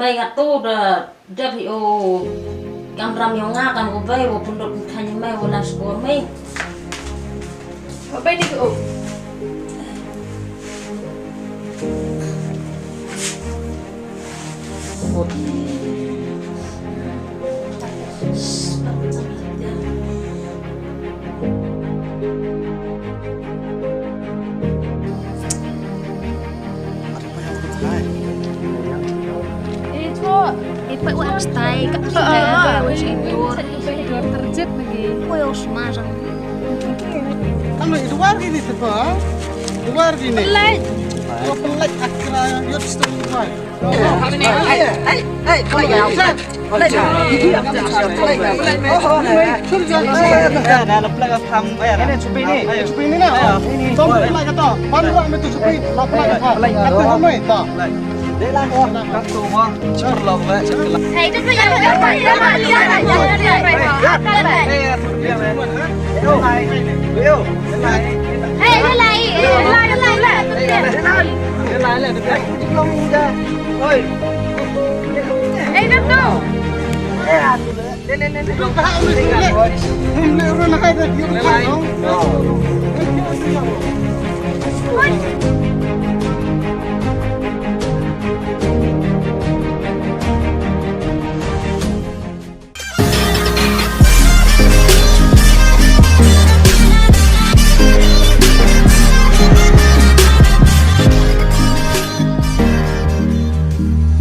bay gạt tu rồi đập hiệu cam ram nhau nga cam của bay của phun đột thành mai của là score mấy bay đi cậu một Ipa uang stay kat sudah wes indoor terjep lagi. Koyo semarang. Ano luar gini sebab luar gini. Pelat. Pelat akra yot setengah mai. Hey, itu yang Hey,